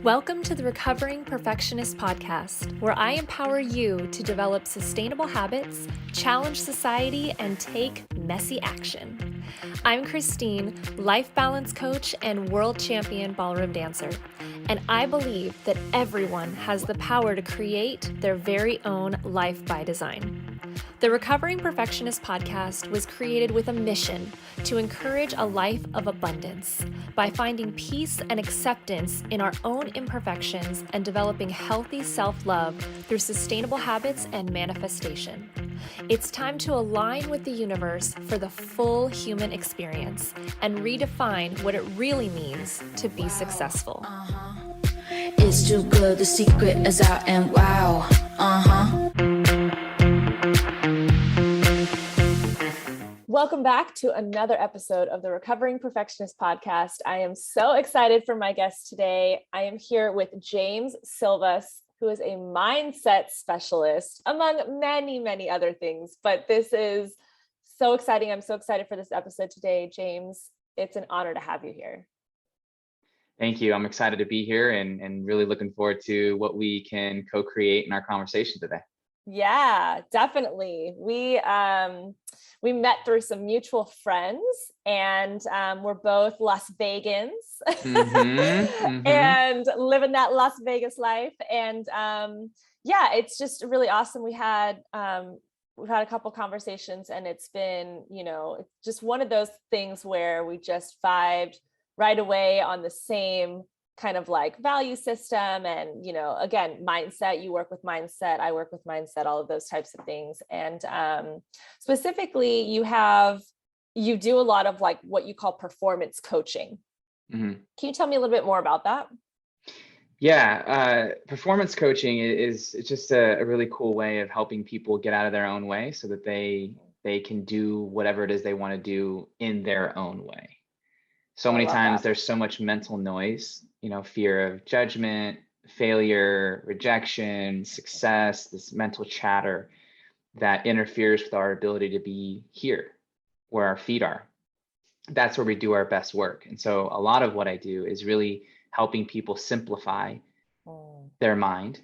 Welcome to the Recovering Perfectionist Podcast, where I empower you to develop sustainable habits, challenge society, and take messy action. I'm Christine, life balance coach and world champion ballroom dancer, and I believe that everyone has the power to create their very own life by design. The Recovering Perfectionist Podcast was created with a mission to encourage a life of abundance by finding peace and acceptance in our own imperfections and developing healthy self-love through sustainable habits and manifestation. It's time to align with the universe for the full human experience and redefine what it really means to be successful. It's too good, the secret is out and wow. Welcome back to another episode of the Recovering Perfectionist Podcast. I am so excited for my guest today. I am here with James Silvas, who is a mindset specialist, among many, many other things. But this is so exciting. I'm so excited for this episode today, James. It's an honor to have you here. Thank you. I'm excited to be here and really looking forward to what we can co-create in our conversation today. Yeah, definitely. We met through some mutual friends, and we're both Las Vegans and living that Las Vegas life. And yeah, it's just really awesome. We've had a couple conversations, and it's been, it's just one of those things where we just vibed right away on the same kind of like value system. And, again, mindset, you work with mindset, I work with mindset, all of those types of things. And specifically, you do a lot of like what you call performance coaching. Can you tell me a little bit more about that? Yeah. Performance coaching is just a really cool way of helping people get out of their own way so that they can do whatever it is they want to do in their own way. So many times there's so much mental noise, fear of judgment, failure, rejection, success, this mental chatter that interferes with our ability to be here where our feet are. That's where we do our best work. And so a lot of what I do is really helping people simplify their mind,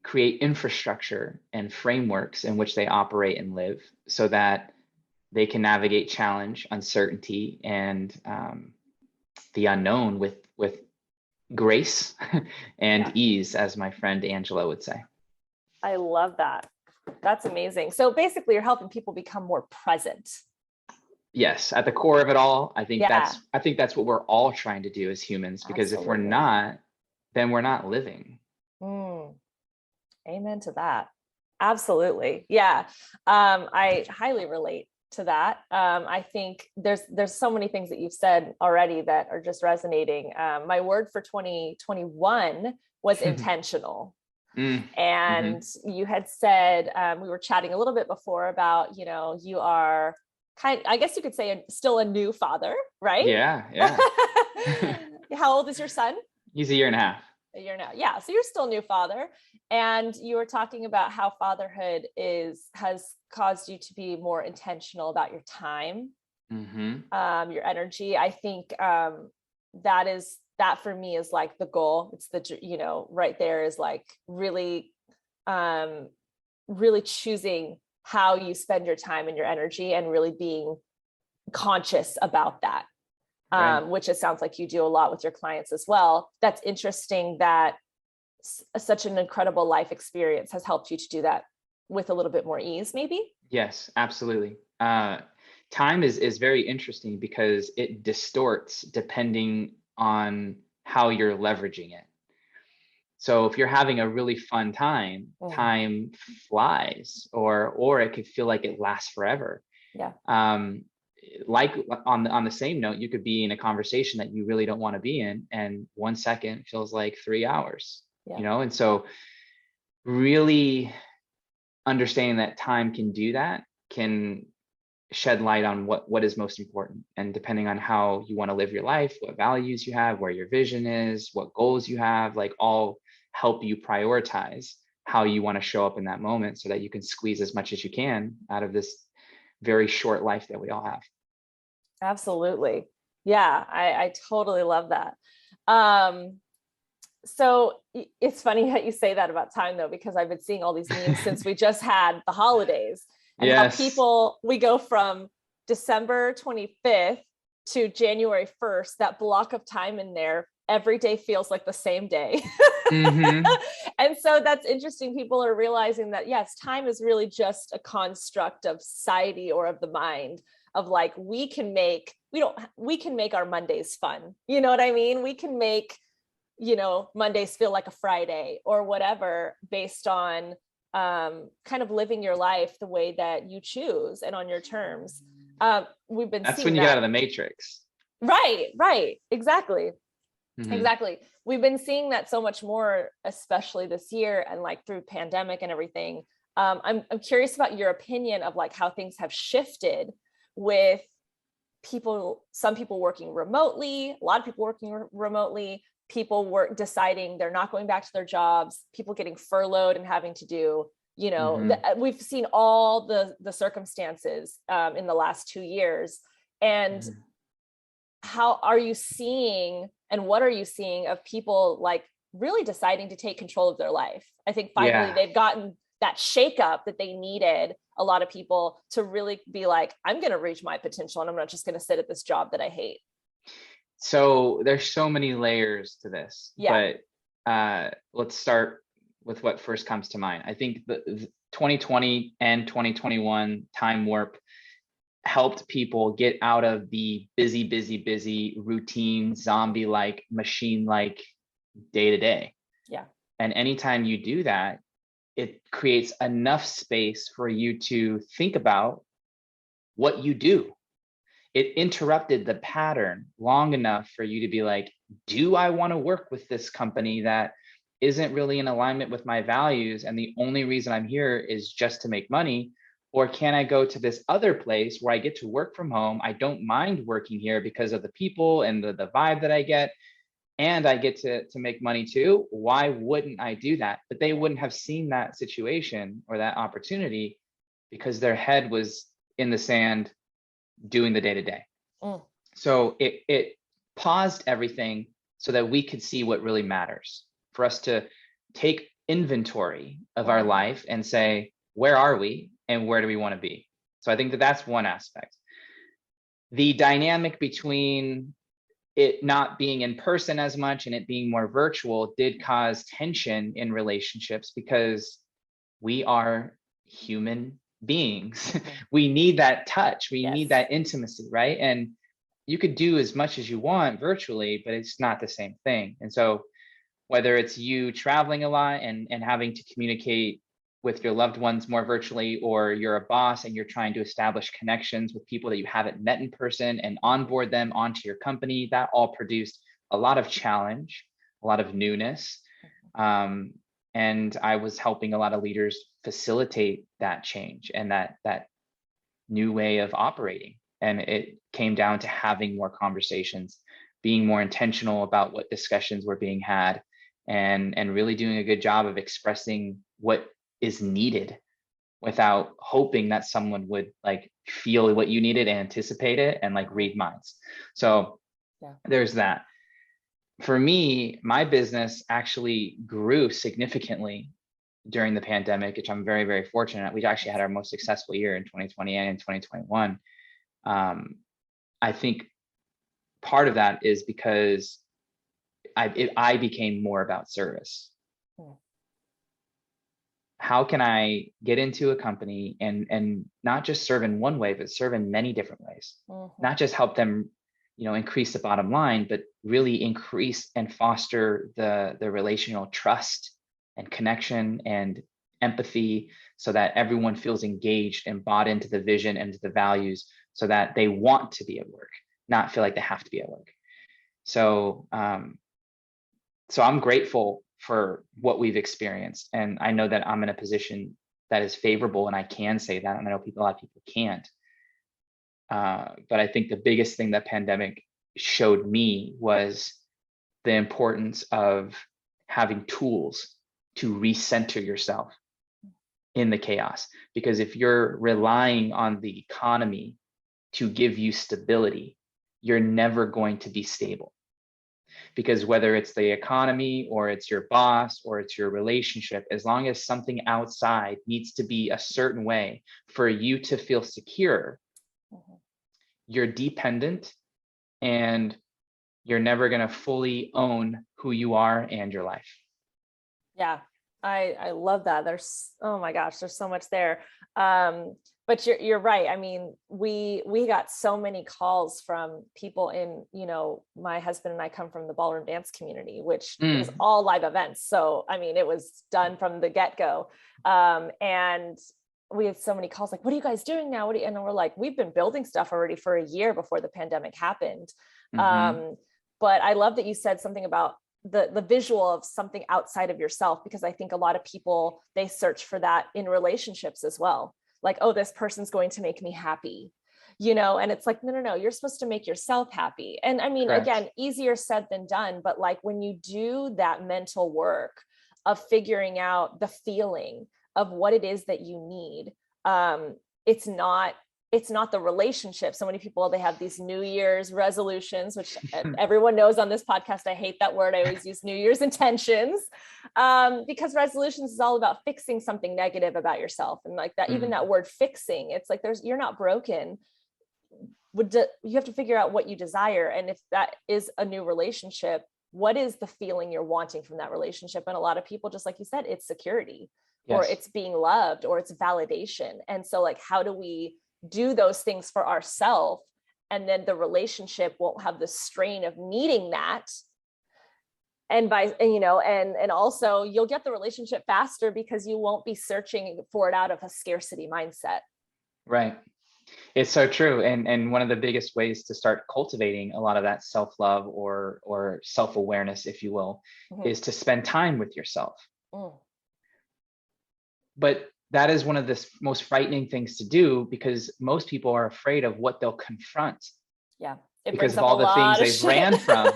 create infrastructure and frameworks in which they operate and live so that they can navigate challenge, uncertainty, and the unknown with grace and ease, as my friend Angela would say. I love that. That's amazing. So basically, you're helping people become more present. Yes, at the core of it all, I think that's what we're all trying to do as humans. Because if we're not, then we're not living. Amen to that. Absolutely. Yeah. I highly relate to that. I think there's so many things that you've said already that are just resonating. My word for 2021 was intentional. And you had said, we were chatting a little bit before about, you are I guess you could say still a new father, right? Yeah. How old is your son? He's a year and a half. A year now. Yeah. So you're still a new father. And you were talking about how fatherhood has caused you to be more intentional about your time, your energy. I think that for me is like the goal. It's right there is like really, really choosing how you spend your time and your energy and really being conscious about that. Right. Which it sounds like you do a lot with your clients as well. That's interesting that such an incredible life experience has helped you to do that with a little bit more ease, maybe? Yes, absolutely. Time is very interesting because it distorts depending on how you're leveraging it. So if you're having a really fun time, time flies, or it could feel like it lasts forever. Yeah. Like on the same note, you could be in a conversation that you really don't want to be in, and 1 second feels like 3 hours, and so really understanding that time can do that can shed light on what is most important. And depending on how you want to live your life, what values you have, where your vision is, what goals you have, like all help you prioritize how you want to show up in that moment so that you can squeeze as much as you can out of this very short life that we all have. Absolutely. Yeah, I totally love that. So it's funny that you say that about time though, because I've been seeing all these memes since we just had the holidays, and how we go from December 25th to January 1st, that block of time in there, every day feels like the same day. Mm-hmm. And so that's interesting. People are realizing that, yes, time is really just a construct of society or of the mind, of like, we can make our Mondays fun. You know what I mean? We can make, Mondays feel like a Friday or whatever, based on kind of living your life the way that you choose and on your terms. We've been That's seeing when you get out of the matrix. Right. Exactly. Mm-hmm. Exactly. We've been seeing that so much more, especially this year and like through pandemic and everything. I'm curious about your opinion of like how things have shifted with some people working remotely, a lot of people working remotely, people deciding they're not going back to their jobs, people getting furloughed and having to do, we've seen all the circumstances in the last 2 years. And how are you seeing, and what are you seeing of people like really deciding to take control of their life? I think finally they've gotten that shakeup that they needed, a lot of people, to really be like, I'm going to reach my potential and I'm not just going to sit at this job that I hate. So there's so many layers to this, but let's start with what first comes to mind. I think the 2020 and 2021 time warp helped people get out of the busy routine, zombie-like, machine-like day-to-day. Yeah. And anytime you do that, it creates enough space for you to think about what you do. It interrupted the pattern long enough for you to be like, do I want to work with this company that isn't really in alignment with my values, and the only reason I'm here is just to make money? Or can I go to this other place where I get to work from home? I don't mind working here because of the people and the vibe that I get, and I get to make money too. Why wouldn't I do that? But they wouldn't have seen that situation or that opportunity because their head was in the sand doing the day-to-day. So it paused everything so that we could see what really matters, for us to take inventory of our life and say, where are we and where do we want to be? So I think that that's one aspect. The dynamic between it not being in person as much and it being more virtual did cause tension in relationships, because we are human beings. We need that touch. We need that intimacy, right? And you could do as much as you want virtually, but it's not the same thing. And so whether it's you traveling a lot and having to communicate with your loved ones more virtually, or you're a boss and you're trying to establish connections with people that you haven't met in person and onboard them onto your company, that all produced a lot of challenge, a lot of newness. And I was helping a lot of leaders facilitate that change and that new way of operating. And it came down to having more conversations, being more intentional about what discussions were being had, and really doing a good job of expressing what is needed without hoping that someone would like feel what you needed and anticipate it and like read minds. So there's that. For me, my business actually grew significantly during the pandemic, which I'm very, very fortunate. We actually had our most successful year in 2020 and in 2021. I think part of that is because I became more about service. How can I get into a company and not just serve in one way, but serve in many different ways? Not just help them, increase the bottom line, but really increase and foster the relational trust and connection and empathy, so that everyone feels engaged and bought into the vision and to the values, so that they want to be at work, not feel like they have to be at work. So, so I'm grateful for what we've experienced. And I know that I'm in a position that is favorable, and I can say that. And I know a lot of people can't. But I think the biggest thing that pandemic showed me was the importance of having tools to recenter yourself in the chaos. Because if you're relying on the economy to give you stability, you're never going to be stable. because whether it's the economy or it's your boss or it's your relationship, as long as something outside needs to be a certain way for you to feel secure, you're dependent and you're never going to fully own who you are and your life. Yeah, I love that. There's, oh my gosh, there's so much there. But you're right. I mean, we got so many calls from people in, my husband and I come from the ballroom dance community, which is all live events. So, I mean, it was done from the get-go. And we had so many calls like, what are you guys doing now? And we're like, we've been building stuff already for a year before the pandemic happened. But I love that you said something about the visual of something outside of yourself, because I think a lot of people, they search for that in relationships as well. Like, oh, this person's going to make me happy, and it's like, no, you're supposed to make yourself happy. And I mean, Correct. Again, easier said than done, but like when you do that mental work of figuring out the feeling of what it is that you need, it's not the relationship. So many people, they have these New Year's resolutions, which everyone knows on this podcast, I hate that word. I always use New Year's intentions, because resolutions is all about fixing something negative about yourself. And like that, even that word fixing, it's like, you're not broken. You have to figure out what you desire. And if that is a new relationship, what is the feeling you're wanting from that relationship? And a lot of people, just like you said, it's security, or it's being loved, or it's validation. And so like, how do we do those things for ourselves, and then the relationship won't have the strain of needing that, and also you'll get the relationship faster because you won't be searching for it out of a scarcity mindset. Right. It's so true. And one of the biggest ways to start cultivating a lot of that self-love or self-awareness, if you will, is to spend time with yourself. But that is one of the most frightening things to do, because most people are afraid of what they'll confront. Yeah. Because of all the things they've ran from.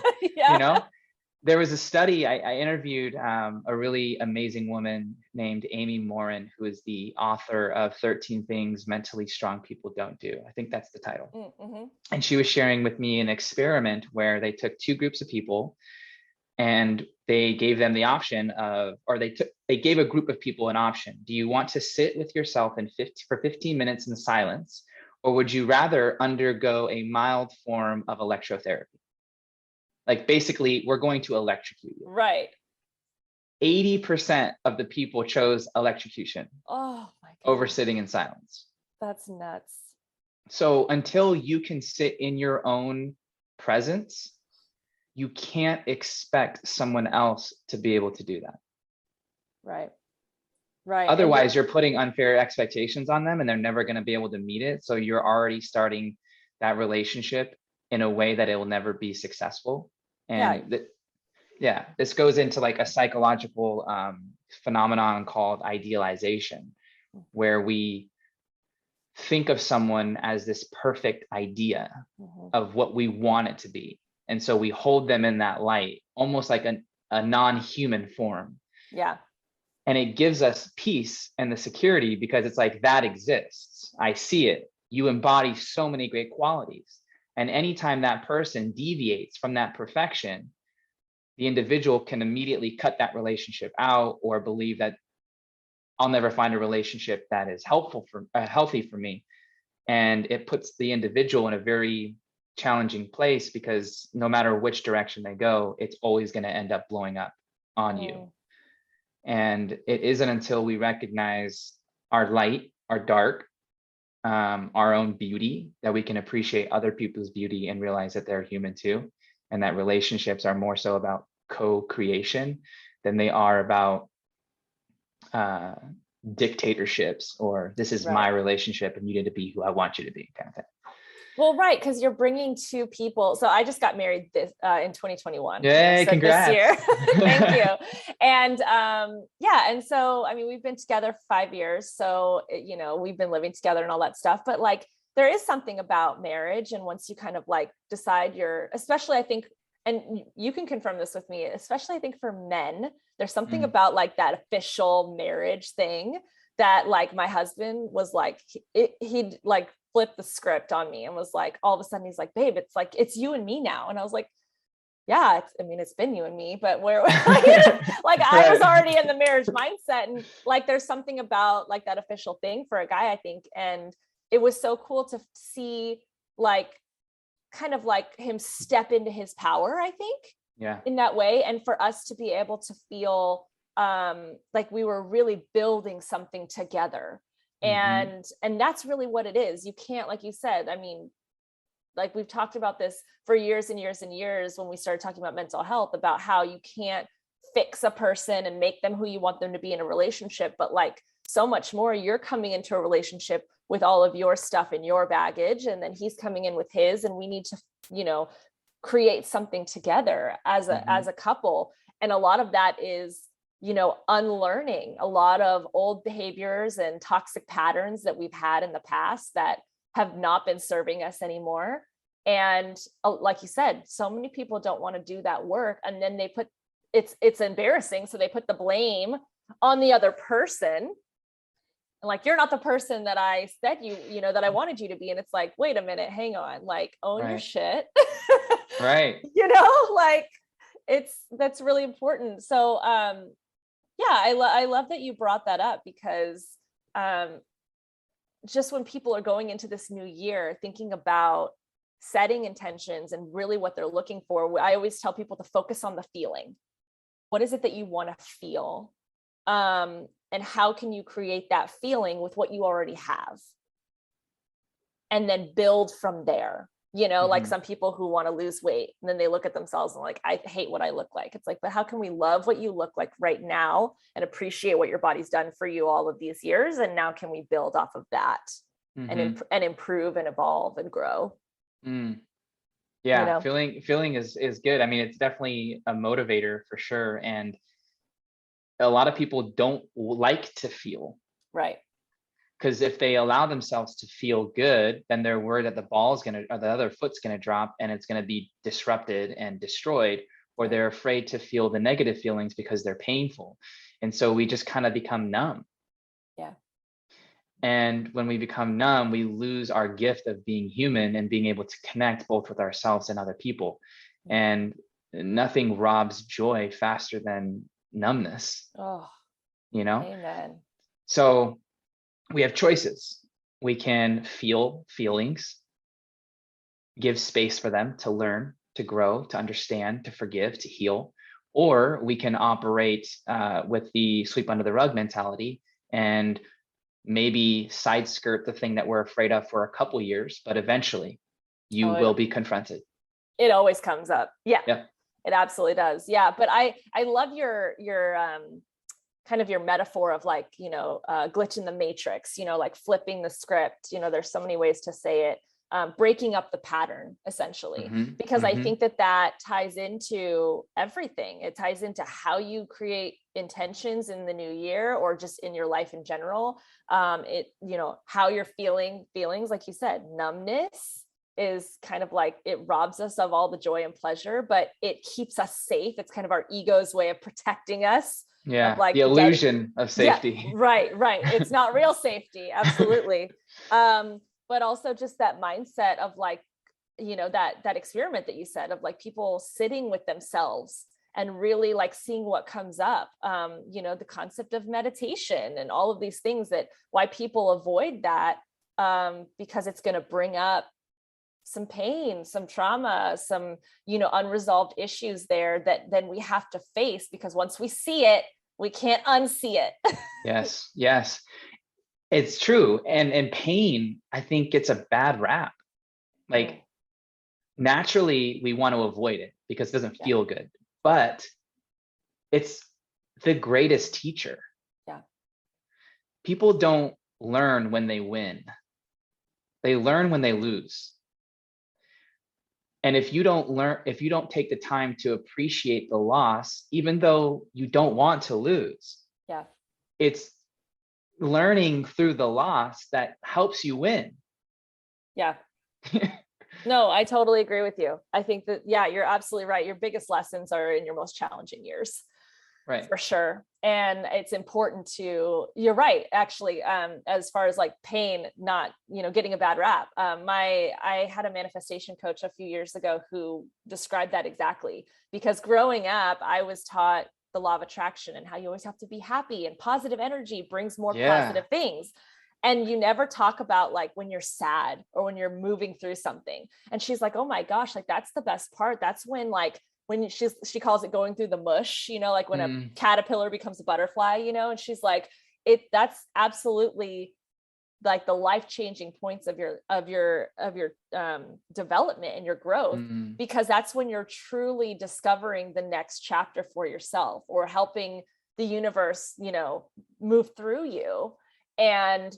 There was a study, I interviewed a really amazing woman named Amy Morin, who is the author of 13 Things Mentally Strong People Don't Do. I think that's the title. And she was sharing with me an experiment where they took two groups of people, and they gave them the option of, or they gave a group of people an option. Do you want to sit with yourself for 15 minutes in silence, or would you rather undergo a mild form of electrotherapy? Like, basically, we're going to electrocute you. Right. 80% of the people chose electrocution over sitting in silence. That's nuts. So until you can sit in your own presence, you can't expect someone else to be able to do that. Right. Otherwise, you're putting unfair expectations on them, and they're never going to be able to meet it. So you're already starting that relationship in a way that it will never be successful. And this goes into like a psychological phenomenon called idealization, where we think of someone as this perfect idea of what we want it to be. And so we hold them in that light, almost like a non-human form. Yeah. And it gives us peace and the security, because it's like, that exists. I see it. You embody so many great qualities. And anytime that person deviates from that perfection, the individual can immediately cut that relationship out, or believe that I'll never find a relationship that is healthy for me. And it puts the individual in a very challenging place, because no matter which direction they go, it's always going to end up blowing up on you. And it isn't until we recognize our light, our dark, our own beauty, that we can appreciate other people's beauty and realize that they're human too. And that relationships are more so about co-creation than they are about dictatorships, or this is my relationship and you need to be who I want you to be, kind of thing. Well, right, because you're bringing two people. So I just got married in 2021. Yay, congrats. This year. Thank you. And and so, I mean, we've been together 5 years. So, we've been living together and all that stuff. But like, there is something about marriage. And once you kind of like decide especially I think, and you can confirm this with me, especially I think for men, there's something about like that official marriage thing that like my husband was like, he'd like flipped the script on me and was like, all of a sudden he's like, babe, it's like, it's you and me now. And I was like, yeah, it's been you and me, but where like I was already in the marriage mindset, and like there's something about like that official thing for a guy, I think. And it was so cool to see like kind of like him step into his power, I think, in that way. And for us to be able to feel like we were really building something together. And that's really what it is. You can't, like you said, I mean, like we've talked about this for years and years and years when we started talking about mental health, about how you can't fix a person and make them who you want them to be in a relationship. But like so much more, you're coming into a relationship with all of your stuff and your baggage, and then he's coming in with his, and we need to, you know, create something together as a couple. And a lot of that is, you know, unlearning a lot of old behaviors and toxic patterns that we've had in the past that have not been serving us anymore. And like you said, so many people don't want to do that work. And then they put, it's embarrassing. So they put the blame on the other person. And like, you're not the person that I said you know, that I wanted you to be. And it's like, wait a minute, hang on, like own your shit. Right. You know, like that's really important. So, yeah, I love that you brought that up, because, just when people are going into this new year, thinking about setting intentions and really what they're looking for, I always tell people to focus on the feeling. What is it that you want to feel? And how can you create that feeling with what you already have? And then build from there. You know, like some people who want to lose weight, and then they look at themselves and like, I hate what I look like. It's like, but how can we love what you look like right now and appreciate what your body's done for you all of these years? And now can we build off of that and improve and evolve and grow? Yeah, you know? feeling is good. I mean, it's definitely a motivator for sure. And a lot of people don't like to feel. Right. Because if they allow themselves to feel good, then they're worried that the ball's going to, or the other foot's going to drop and it's going to be disrupted and destroyed, or they're afraid to feel the negative feelings because they're painful. And so we just kind of become numb. Yeah. And when we become numb, we lose our gift of being human and being able to connect both with ourselves and other people. And nothing robs joy faster than numbness. Oh, you know? Amen. So we have choices. We can feel feelings, give space for them to learn, to grow, to understand, to forgive, to heal, or we can operate with the sweep under the rug mentality and maybe side skirt the thing that we're afraid of for a couple years, but eventually you will be confronted. It always comes up. Yeah. Yep. It absolutely does. Yeah. But I love your kind of your metaphor of like, you know, glitch in the matrix, you know, like flipping the script, you know, there's so many ways to say it, breaking up the pattern essentially, because I think that ties into everything. It ties into how you create intentions in the new year or just in your life in general. You know, how you're feelings, like you said, numbness is kind of like, it robs us of all the joy and pleasure, but it keeps us safe. It's kind of our ego's way of protecting us. Yeah, of like the illusion of safety. Yeah, right. It's not real safety. Absolutely. But also just that mindset of like, you know, that experiment that you said of like people sitting with themselves and really like seeing what comes up, you know, the concept of meditation and all of these things, that why people avoid that, because it's going to bring up some pain, some trauma, some, you know, unresolved issues there that then we have to face, because once we see it, we can't unsee it. Yes. It's true. And pain, I think, gets a bad rap. Like naturally we want to avoid it because it doesn't feel good, but it's the greatest teacher. Yeah. People don't learn when they win. They learn when they lose. And if you don't take the time to appreciate the loss, even though you don't want to lose, it's learning through the loss that helps you win. Yeah. No, I totally agree with you. I think that, yeah, you're absolutely right. Your biggest lessons are in your most challenging years. Right. For sure. And it's important you're right, actually, as far as like pain, not, getting a bad rap. I had a manifestation coach a few years ago who described that exactly, because growing up, I was taught the law of attraction and how you always have to be happy, and positive energy brings more positive things. And you never talk about like when you're sad or when you're moving through something. And she's like, oh my gosh, like that's the best part. That's when she calls it going through the mush, like when a caterpillar becomes a butterfly, and she's like, that's absolutely like the life-changing points of your development and your growth, because that's when you're truly discovering the next chapter for yourself, or helping the universe, move through you. And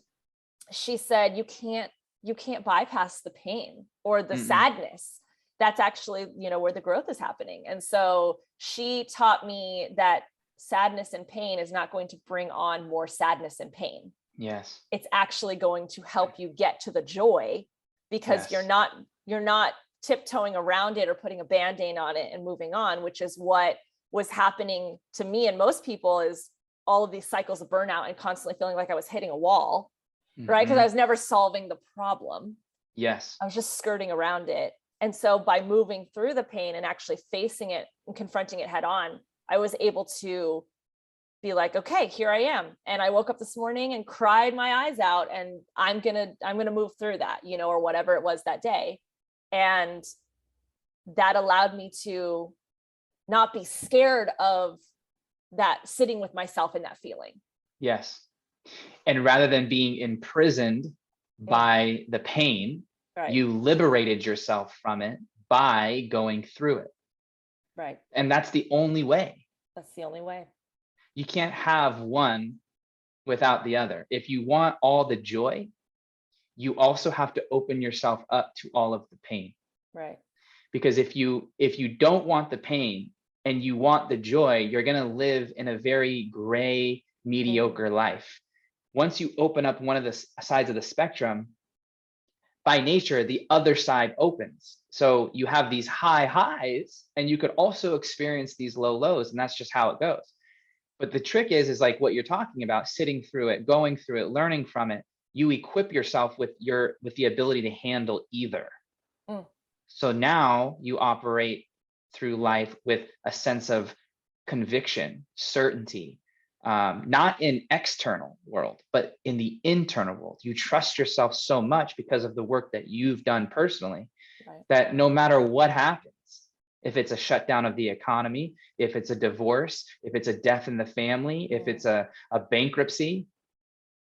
she said, you can't bypass the pain or the sadness. That's actually, where the growth is happening. And so she taught me that sadness and pain is not going to bring on more sadness and pain. Yes. It's actually going to help you get to the joy, because you're not tiptoeing around it or putting a Band-Aid on it and moving on, which is what was happening to me and most people, is all of these cycles of burnout and constantly feeling like I was hitting a wall, right? Because I was never solving the problem. Yes. I was just skirting around it. And so by moving through the pain and actually facing it and confronting it head on, I was able to be like, okay, here I am. And I woke up this morning and cried my eyes out, and I'm going to move through that, or whatever it was that day. And that allowed me to not be scared of that, sitting with myself in that feeling. Yes. And rather than being imprisoned by the pain, you liberated yourself from it by going through it. Right. And that's the only way. That's the only way. You can't have one without the other. If you want all the joy, you also have to open yourself up to all of the pain. Right. Because if you don't want the pain and you want the joy, you're going to live in a very gray, mediocre life. Once you open up one of the sides of the spectrum, by nature, the other side opens. So you have these high highs, and you could also experience these low lows, and that's just how it goes. But the trick is like what you're talking about, sitting through it, going through it, learning from it. You equip yourself with the ability to handle either. So now you operate through life with a sense of conviction, certainty, not in external world, but in the internal world. You trust yourself so much because of the work that you've done personally, that no matter what happens, if it's a shutdown of the economy, if it's a divorce, if it's a death in the family, if it's a bankruptcy,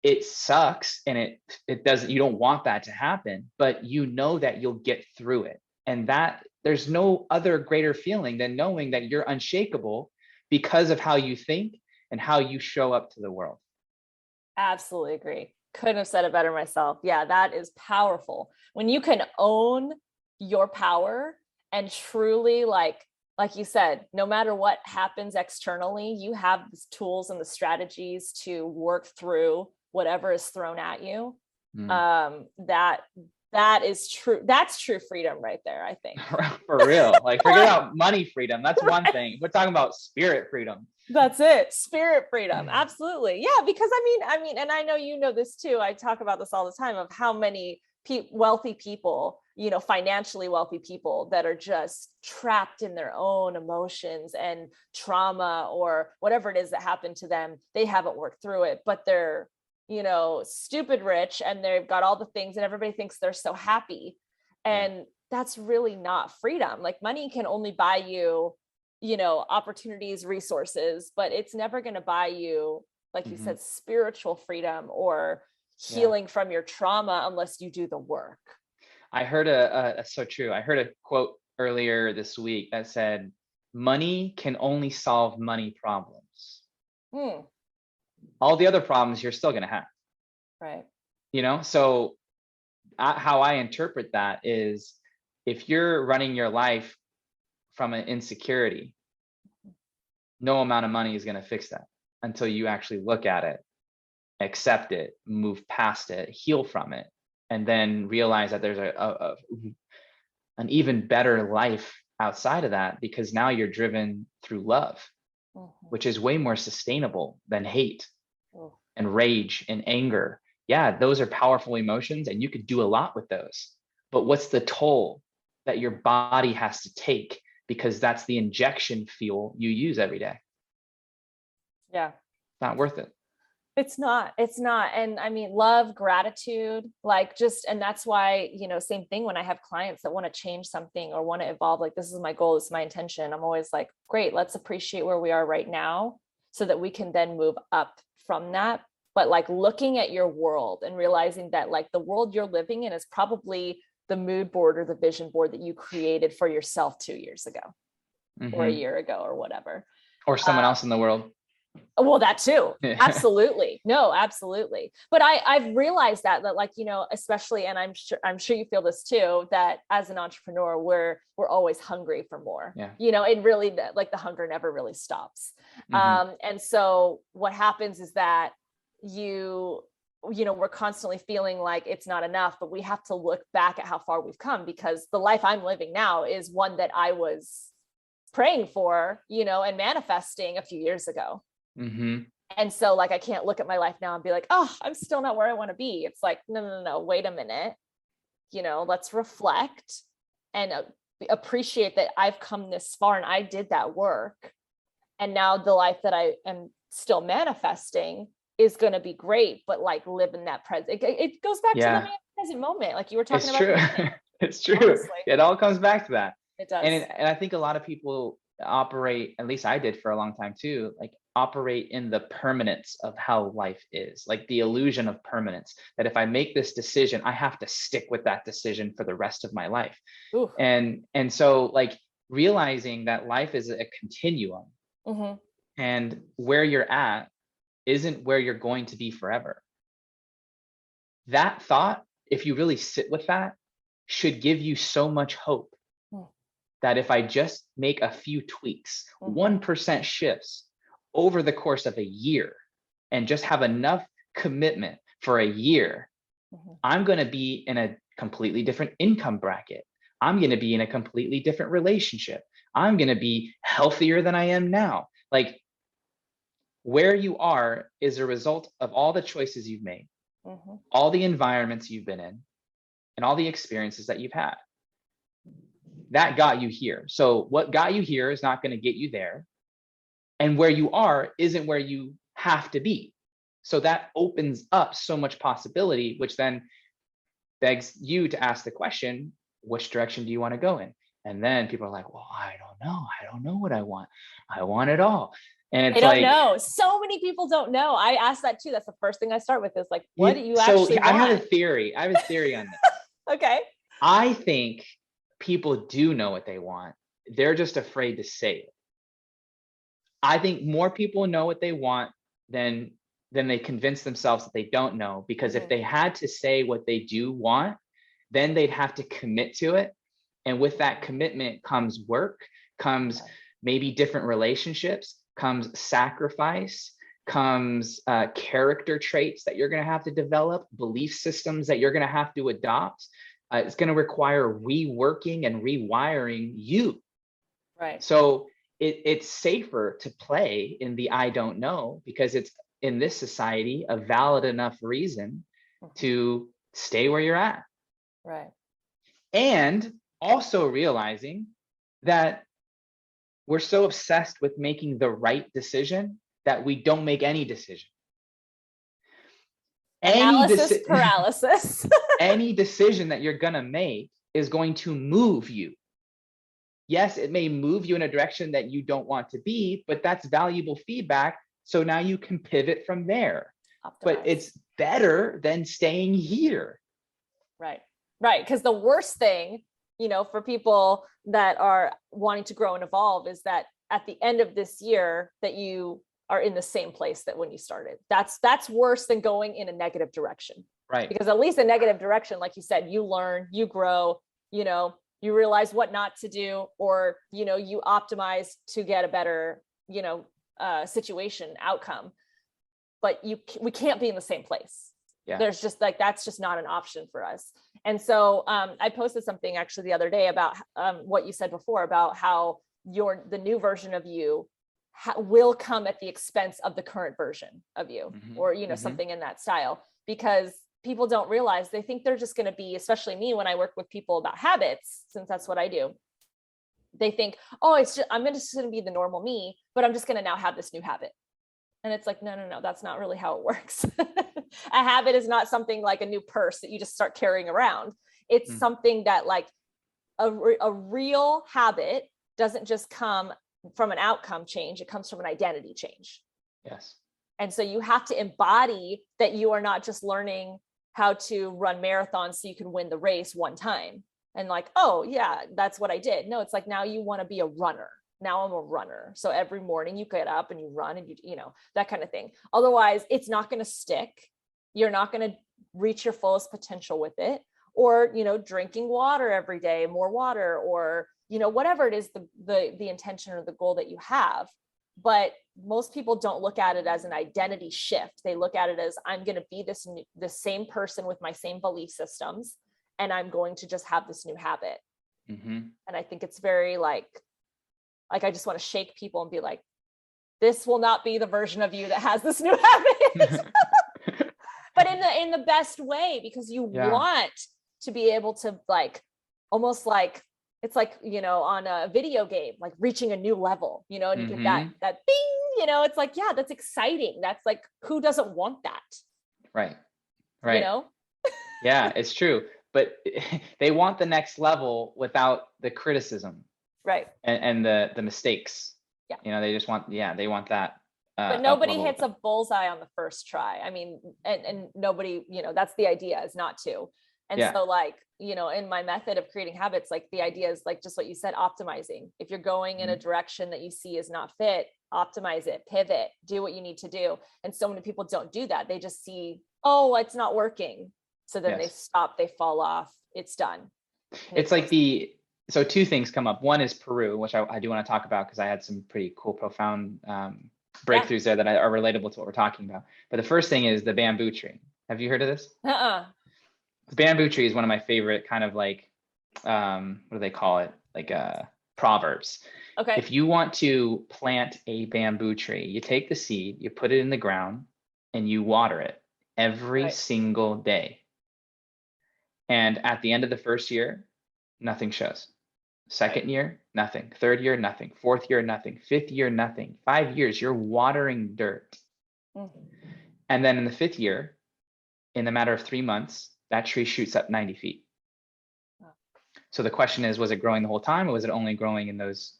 it sucks, and it doesn't, you don't want that to happen, but you know that you'll get through it. And that there's no other greater feeling than knowing that you're unshakable because of how you think and how you show up to the world. Absolutely agree. Couldn't have said it better myself. Yeah, that is powerful. When you can own your power and truly, like you said, no matter what happens externally, you have the tools and the strategies to work through whatever is thrown at you. That is true. That's true freedom right there, I think. For real. Like, forget about money freedom. That's one thing. We're talking about spirit freedom. That's it. Spirit freedom. Absolutely. Yeah. Because I mean, and I know, this too. I talk about this all the time, of how many wealthy people, financially wealthy people, that are just trapped in their own emotions and trauma or whatever it is that happened to them. They haven't worked through it, but they're, stupid rich, and they've got all the things, and everybody thinks they're so happy. And that's really not freedom. Like, money can only buy you, opportunities, resources, but it's never going to buy you, like you said, spiritual freedom or healing from your trauma, unless you do the work. I heard so true. I heard a quote earlier this week that said, money can only solve money problems. All the other problems you're still going to have. Right. So how I interpret that is, if you're running your life from an insecurity, no amount of money is going to fix that until you actually look at it, accept it, move past it, heal from it, and then realize that there's an even better life outside of that, because now you're driven through love. which is way more sustainable than hate Oh. and rage and anger. Yeah, those are powerful emotions and you could do a lot with those. But what's the toll that your body has to take? Because that's the injection fuel you use every day. Yeah. It's not worth it. It's not. And I mean, love, gratitude, like just, and that's why, same thing when I have clients that want to change something or want to evolve, like, this is my goal, this is my intention. I'm always like, great, let's appreciate where we are right now so that we can then move up from that. But like looking at your world and realizing that like the world you're living in is probably the mood board or the vision board that you created for yourself 2 years ago or a year ago or whatever. Or someone else in the world. Well, that too. Absolutely. No, absolutely. But I've realized that like, especially, and I'm sure you feel this too, that as an entrepreneur, we're always hungry for more, Yeah. It really, like the hunger never really stops. And so what happens is that we're constantly feeling like it's not enough, but we have to look back at how far we've come, because the life I'm living now is one that I was praying for, and manifesting a few years ago. And so like, I can't look at my life now and be like, oh, I'm still not where I want to be. It's like, no, wait a minute, let's reflect and appreciate that I've come this far and I did that work. And now the life that I am still manifesting is going to be great, but like live in that present. It goes back to the present moment. Like you were talking about. It's true. It's true. Honestly. It all comes back to that. It does. And I think a lot of people operate, at least I did for a long time too, like operate in the permanence of how life is, like the illusion of permanence, that if I make this decision, I have to stick with that decision for the rest of my life. Ooh. And so like realizing that life is a continuum, and where you're at isn't where you're going to be forever. That thought, if you really sit with that, should give you so much hope that if I just make a few tweaks, 1% shifts over the course of a year, and just have enough commitment for a year, I'm going to be in a completely different income bracket. I'm going to be in a completely different relationship. I'm going to be healthier than I am now. Like, where you are is a result of all the choices you've made, all the environments you've been in, and all the experiences that you've had. That got you here. So what got you here is not going to get you there. And where you are isn't where you have to be. So that opens up so much possibility, which then begs you to ask the question, which direction do you want to go in? And then people are like, well, I don't know. I don't know what I want. I want it all. And it's I don't know. So many people don't know. I ask that too. That's the first thing I start with is like, what do you actually want? I have a theory. I have a theory on this. Okay. I think people do know what they want. They're just afraid to say it. I think more people know what they want than they convince themselves that they don't know, because if they had to say what they do want, then they'd have to commit to it. And with that commitment comes work, comes maybe different relationships, comes sacrifice, comes character traits that you're going to have to develop, belief systems that you're going to have to adopt. It's going to require reworking and rewiring you. Right. So it's safer to play in the I don't know, because it's in this society a valid enough reason to stay where you're at. Right. And also realizing that we're so obsessed with making the right decision that we don't make any decision. Analysis paralysis. Any decision that you're going to make is going to move you. Yes, it may move you in a direction that you don't want to be, but that's valuable feedback. So now you can pivot from there. Optimize. But it's better than staying here. Right. Right. Because the worst thing, for people that are wanting to grow and evolve is that at the end of this year that you are in the same place that when you started. That's worse than going in a negative direction. Right. Because at least a negative direction, like you said, you learn, you grow, you realize what not to do, or, you optimize to get a better, situation outcome, but we can't be in the same place. Yeah. There's just like, that's just not an option for us. And so I posted something actually the other day about what you said before about how the new version of you will come at the expense of the current version of you, or, something in that style, because people don't realize, they think they're just going to be, especially me, when I work with people about habits, since that's what I do, they think, oh, I'm just going to be the normal me, but I'm just going to now have this new habit. And it's like, no, that's not really how it works. A habit is not something like a new purse that you just start carrying around. It's something that, like, a real habit doesn't just come from an outcome change. It comes from an identity change. Yes. And so you have to embody that you are not just learning how to run marathons so you can win the race one time and like, oh yeah, that's what I did. No, it's like, now you want to be a runner. Now I'm a runner. So every morning you get up and you run and you that kind of thing. Otherwise it's not going to stick. You're not going to reach your fullest potential with it. Or, drinking water every day, more water, or, whatever it is, the intention or the goal that you have. But most people don't look at it as an identity shift. They look at it as, I'm going to be the same person with my same belief systems, and I'm going to just have this new habit. And I think it's very like I just want to shake people and be like, this will not be the version of you that has this new habit. But in the best way, because you want to be able to, like, almost like, it's like, on a video game, like reaching a new level, and you get that bing, it's like, yeah, that's exciting. That's like, who doesn't want that? Right. Yeah, it's true. But they want the next level without the criticism. Right. And the mistakes. Yeah. They just want, they want that. But nobody hits a bullseye on the first try. I mean, and nobody, that's the idea, is not to. And so, like, in my method of creating habits, like, the idea is, like, just what you said, optimizing. If you're going in a direction that you see is not fit, optimize it, pivot, do what you need to do. And so many people don't do that. They just see, oh, it's not working. So then they stop, they fall off, it's done. It's like so two things come up. One is Peru, which I do want to talk about, because I had some pretty cool, profound breakthroughs there that are relatable to what we're talking about. But the first thing is the bamboo tree. Have you heard of this? The bamboo tree is one of my favorite kind of, like, what do they call it? Like proverbs. Okay. If you want to plant a bamboo tree, you take the seed, you put it in the ground, and you water it every single day. And at the end of the first year, nothing shows. Second year, nothing. Third year, nothing. Fourth year, nothing. Fifth year, nothing. 5 years, you're watering dirt. And then in the fifth year, in the matter of 3 months, that tree shoots up 90 feet. So the question is, was it growing the whole time, or was it only growing in those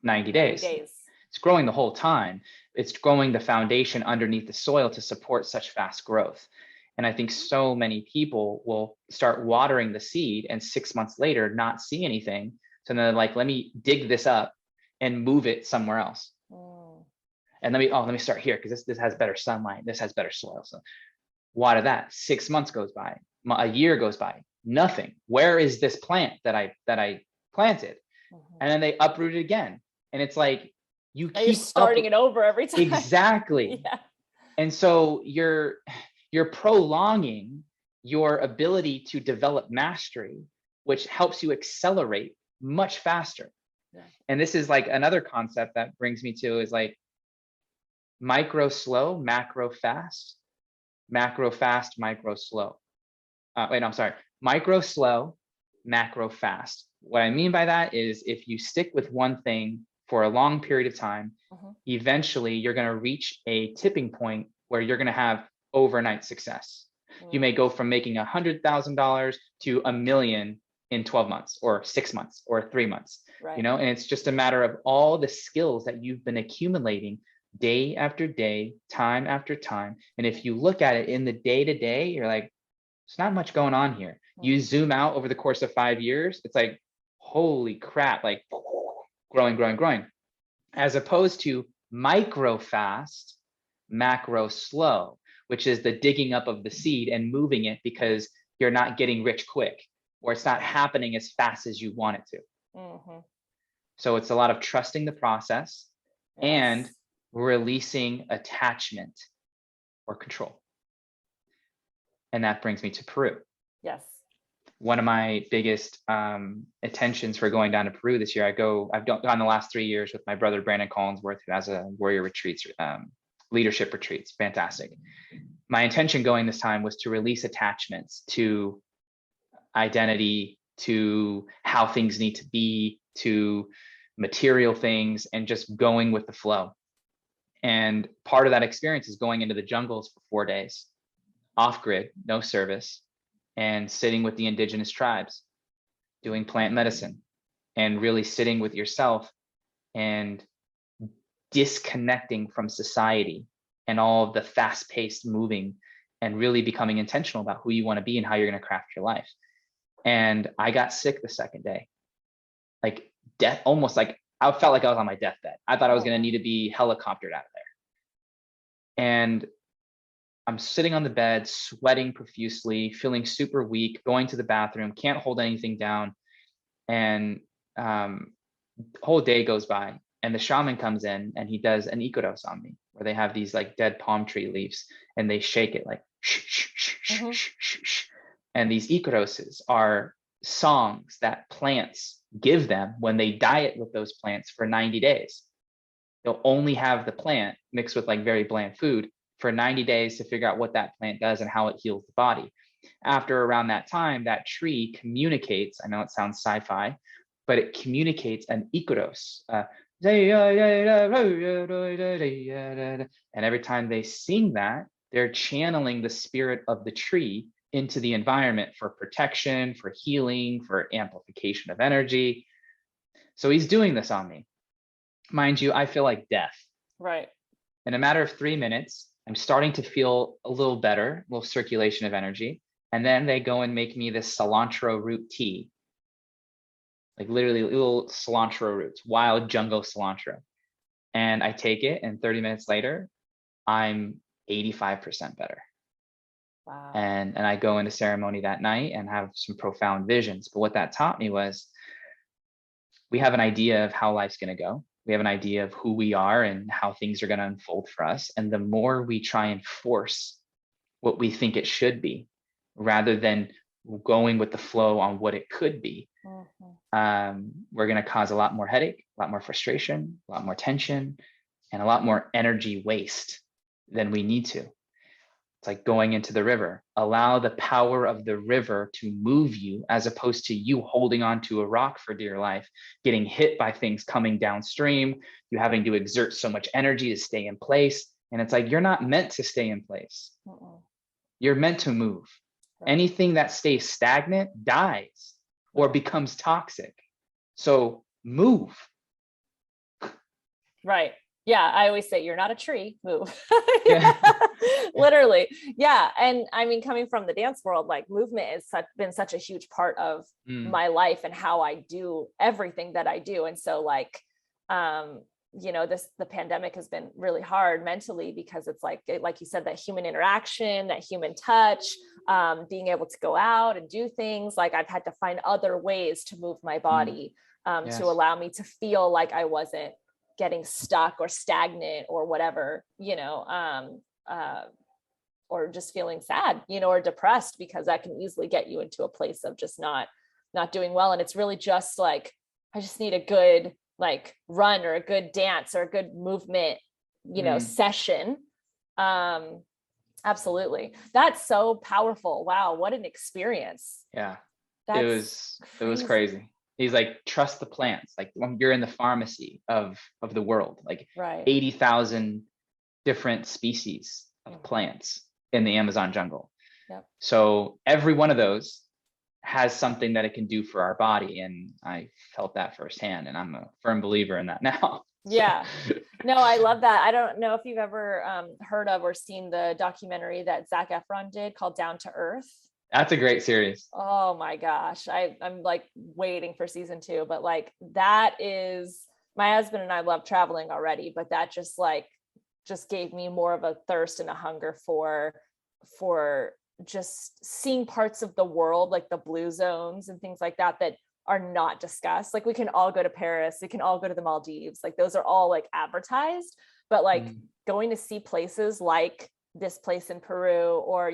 90 days? It's growing the whole time. It's growing the foundation underneath the soil to support such fast growth. And I think so many people will start watering the seed and 6 months later not see anything. So then they're like, let me dig this up and move it somewhere else. And let me start here, because this has better sunlight. This has better soil. So water that. 6 months goes by. A year goes by. Nothing. Where is this plant that I planted? And then they uproot it again. And it's like, you're starting it over every time. Exactly. Yeah. And so you're prolonging your ability to develop mastery, which helps you accelerate much faster. Yeah. And this is like another concept that brings me to is like micro slow, macro fast, macro fast, micro slow. Micro slow, macro fast. What I mean by that is, if you stick with one thing for a long period of time, eventually you're going to reach a tipping point where you're going to have overnight success. You may go from making $100,000 to $1 million in 12 months or 6 months or 3 months, and it's just a matter of all the skills that you've been accumulating day after day, time after time. And if you look at it in the day to day, you're like, there's not much going on here. You zoom out over the course of 5 years, it's like, holy crap, like growing, as opposed to micro fast, macro slow, which is the digging up of the seed and moving it because you're not getting rich quick, or it's not happening as fast as you want it to. So it's a lot of trusting the process and releasing attachment or control. And that brings me to Peru. Yes. one of my biggest intentions for going down to Peru this year, I've gone the last 3 years with my brother, Brandon Collinsworth, who has a warrior retreats, leadership retreats. Fantastic. My intention going this time was to release attachments to identity, to how things need to be, to material things, and just going with the flow. And part of that experience is going into the jungles for 4 days, off grid, no service, and sitting with the indigenous tribes, doing plant medicine, and really sitting with yourself and disconnecting from society and all of the fast-paced moving, and really becoming intentional about who you want to be and how you're going to craft your life. And I got sick the second day, like death, almost like I felt like I was on my deathbed. I thought I was going to need to be helicoptered out of there. And I'm sitting on the bed, sweating profusely, feeling super weak, going to the bathroom, can't hold anything down. And the whole day goes by, and the shaman comes in and he does an ikaros on me, where they have these like dead palm tree leaves and they shake it like shh, shh, shh, shh, shh, shh, shh. And these ikaroses are songs that plants give them when they diet with those plants for 90 days. They'll only have the plant mixed with like very bland food for 90 days to figure out what that plant does and how it heals the body. After around that time, that tree communicates, I know it sounds sci-fi, but it communicates an ikaros. And every time they sing that, they're channeling the spirit of the tree into the environment for protection, for healing, for amplification of energy. So he's doing this on me. Mind you, I feel like death. Right. In a matter of 3 minutes, I'm starting to feel a little better, a little circulation of energy. And then they go and make me this cilantro root tea, like literally little cilantro roots, wild jungle cilantro. And I take it, and 30 minutes later, I'm 85% better. Wow. And I go into ceremony that night and have some profound visions. But what that taught me was, we have an idea of how life's going to go. We have an idea of who we are and how things are going to unfold for us. And the more we try and force what we think it should be, rather than going with the flow on what it could be, we're going to cause a lot more headache, a lot more frustration, a lot more tension, and a lot more energy waste than we need to. It's like going into the river. Allow the power of the river to move you, as opposed to you holding on to a rock for dear life, getting hit by things coming downstream, you having to exert so much energy to stay in place. And it's like, you're not meant to stay in place. You're meant to move. Anything that stays stagnant dies or becomes toxic. So move. Right. Yeah. I always say, you're not a tree, move. Yeah. Literally. Yeah. And I mean, coming from the dance world, like movement has been such a huge part of my life and how I do everything that I do. And so like, the pandemic has been really hard mentally, because it's like you said, that human interaction, that human touch, being able to go out and do things. Like I've had to find other ways to move my body, to allow me to feel like I wasn't getting stuck or stagnant or whatever, or just feeling sad, or depressed, because that can easily get you into a place of just not doing well. And it's really just like, I just need a good like run or a good dance or a good movement, session. Absolutely. That's so powerful. Wow. What an experience. Yeah. It was crazy. He's like, trust the plants. Like, you're in the pharmacy of the world, like 80,000 different species of plants in the Amazon jungle. Yep. So every one of those has something that it can do for our body. And I felt that firsthand, and I'm a firm believer in that now. Yeah. No, I love that. I don't know if you've ever heard of or seen the documentary that Zac Efron did called Down to Earth. That's a great series. Oh my gosh. I'm like waiting for season 2, but like, that is, my husband and I love traveling already, but that just gave me more of a thirst and a hunger for just seeing parts of the world, like the blue zones and things like that are not discussed. Like, we can all go to Paris, we can all go to the Maldives, like those are all like advertised, but like going to see places like this place in Peru, or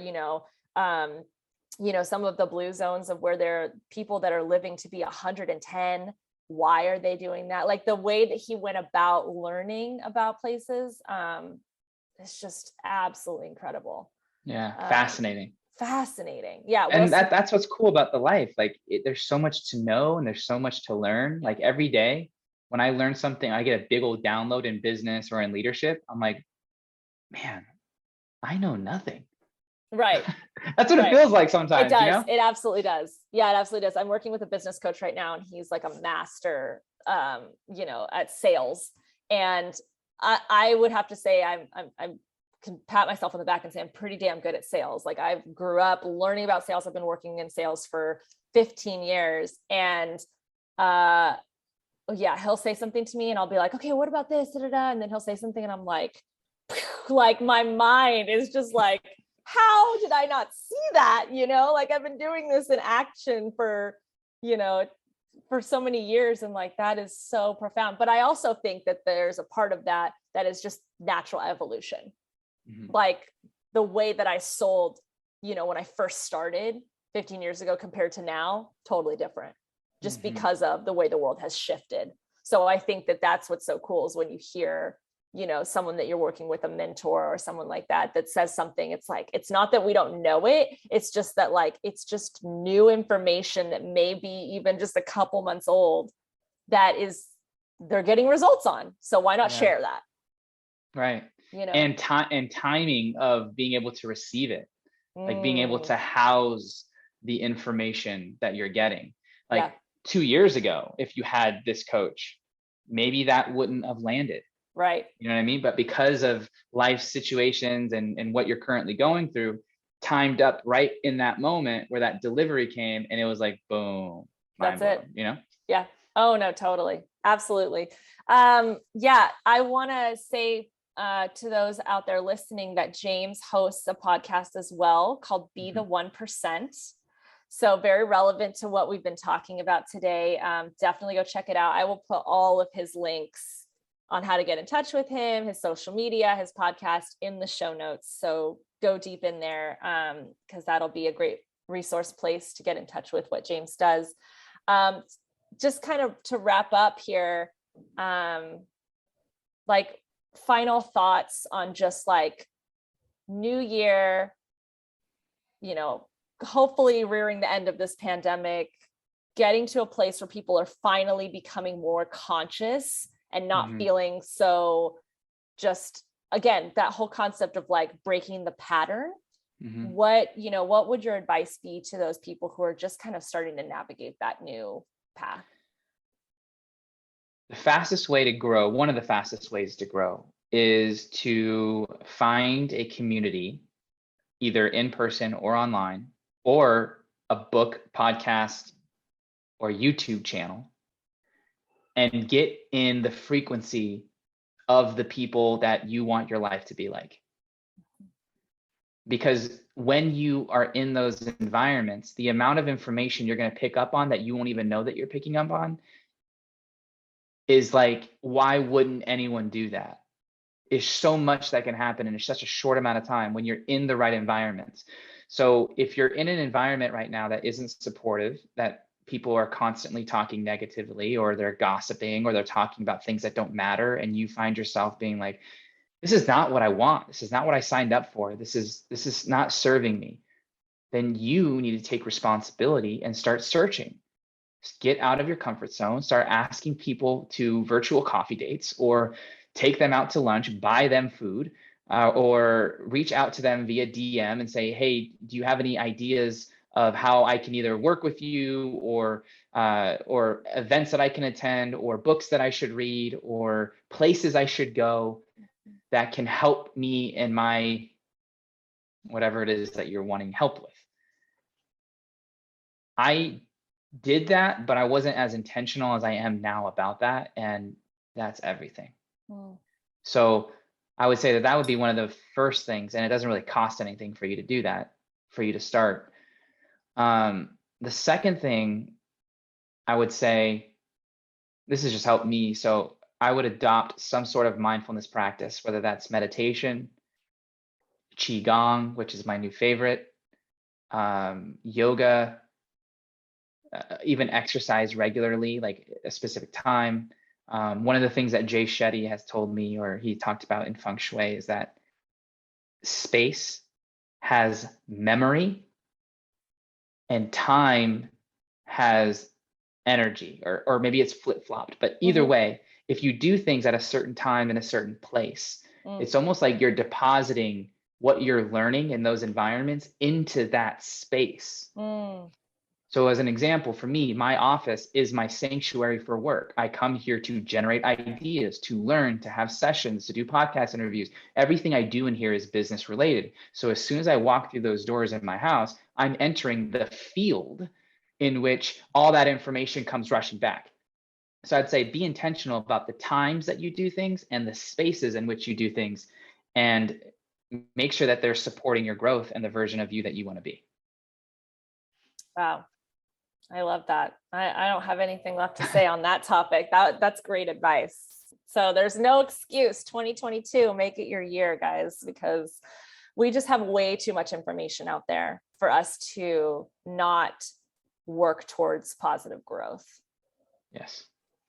some of the blue zones of where there are people that are living to be 110. Why are they doing that? Like the way that he went about learning about places, it's just absolutely incredible. Yeah. Fascinating. Fascinating. Yeah. And that's what's cool about the life. Like there's so much to know and there's so much to learn. Like every day when I learn something, I get a big old download in business or in leadership. I'm like, man, I know nothing. Right. That's what it feels like sometimes. It does. You know? It absolutely does. Yeah, it absolutely does. I'm working with a business coach right now, and he's like a master, at sales. And I would have to say I can pat myself on the back and say I'm pretty damn good at sales. Like I grew up learning about sales. I've been working in sales for 15 years, and he'll say something to me, and I'll be like, okay, what about this? Da, da, da. And then he'll say something, and I'm like my mind is just like, how did I not see that? Like I've been doing this in action for so many years. And like, that is so profound. But I also think that there's a part of that is just natural evolution. Mm-hmm. Like the way that I sold, when I first started 15 years ago compared to now, totally different, just mm-hmm. because of the way the world has shifted. So I think that that's what's so cool is when you hear someone that you're working with, a mentor or someone like that says something, it's like, it's not that we don't know it. It's just that like, it's just new information that may be even just a couple months old that they're getting results on. So why not share that? Right. And timing of being able to receive it, like being able to house the information that you're getting. Like 2 years ago, if you had this coach, maybe that wouldn't have landed. Right. You know what I mean? But because of life situations and what you're currently going through, timed up right in that moment where that delivery came, and it was like, boom. That's it. Yeah. Oh no, totally. Absolutely. I want to say to those out there listening that James hosts a podcast as well called Be the 1%. So very relevant to what we've been talking about today. Definitely go check it out. I will put all of his links on how to get in touch with him, his social media, his podcast in the show notes. So go deep in there because that'll be a great resource place to get in touch with what James does. Just kind of to wrap up here, like final thoughts on just like new year, hopefully rearing the end of this pandemic, getting to a place where people are finally becoming more conscious and not feeling so just, again, that whole concept of like breaking the pattern. What would your advice be to those people who are just kind of starting to navigate that new path? The fastest way to grow, one of the fastest ways to grow is to find a community, either in person or online, or a book, podcast, or YouTube channel, and get in the frequency of the people that you want your life to be like. Because when you are in those environments, the amount of information you're going to pick up on that you won't even know that you're picking up on is like, why wouldn't anyone do that? Is so much that can happen in such a short amount of time when you're in the right environments. So if you're in an environment right now that isn't supportive, that people are constantly talking negatively, or they're gossiping, or they're talking about things that don't matter, and you find yourself being like, this is not what I want. This is not what I signed up for. This is not serving me. Then you need to take responsibility and start searching. Just get out of your comfort zone, start asking people to virtual coffee dates, or take them out to lunch, buy them food, or reach out to them via DM and say, hey, do you have any ideas of how I can either work with you, or events that I can attend, or books that I should read, or places I should go that can help me in my whatever it is that you're wanting help with. I did that, but I wasn't as intentional as I am now about that. And that's everything. So I would say that would be one of the first things, and it doesn't really cost anything for you to do that, for you to start. The second thing I would say, this has just helped me. So I would adopt some sort of mindfulness practice, whether that's meditation, Qigong, which is my new favorite, yoga, even exercise regularly, like a specific time. One of the things that Jay Shetty has told me, or he talked about in feng shui, is that space has memory and time has energy, or maybe it's flip-flopped, but either way, if you do things at a certain time in a certain place, it's almost like you're depositing what you're learning in those environments into that space. So as an example, for me, my office is my sanctuary for work. I come here to generate ideas, to learn, to have sessions, to do podcast interviews. Everything I do in here is business related. So as soon as I walk through those doors in my house, I'm entering the field in which all that information comes rushing back. So I'd say be intentional about the times that you do things and the spaces in which you do things, and make sure that they're supporting your growth and the version of you that you want to be. Wow. I love that. I don't have anything left to say on that topic. That's great advice. So there's no excuse. 2022, make it your year, guys, because we just have way too much information out there for us to not work towards positive growth. Yes.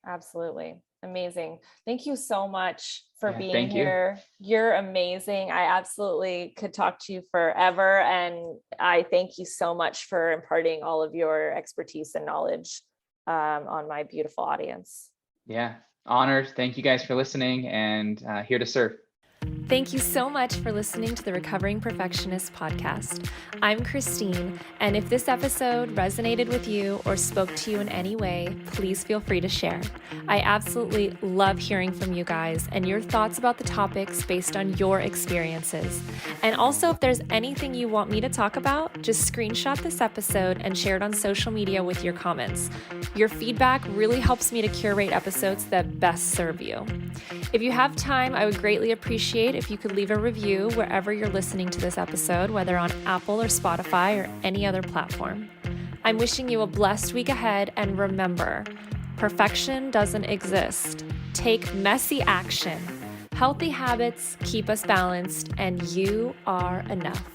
Absolutely. Amazing. Thank you so much for being you. here. You're amazing. I absolutely could talk to you forever. And I thank you so much for imparting all of your expertise and knowledge on my beautiful audience. Yeah. Honored. Thank you guys for listening, and here to serve. Thank you so much for listening to the Recovering Perfectionist Podcast. I'm Christine, and if this episode resonated with you or spoke to you in any way, please feel free to share. I absolutely love hearing from you guys and your thoughts about the topics based on your experiences. And also, if there's anything you want me to talk about, just screenshot this episode and share it on social media with your comments. Your feedback really helps me to curate episodes that best serve you. If you have time, I would greatly appreciate if you could leave a review wherever you're listening to this episode, whether on Apple or Spotify or any other platform. I'm wishing you a blessed week ahead, and remember, perfection doesn't exist. Take messy action. Healthy habits keep us balanced, and you are enough.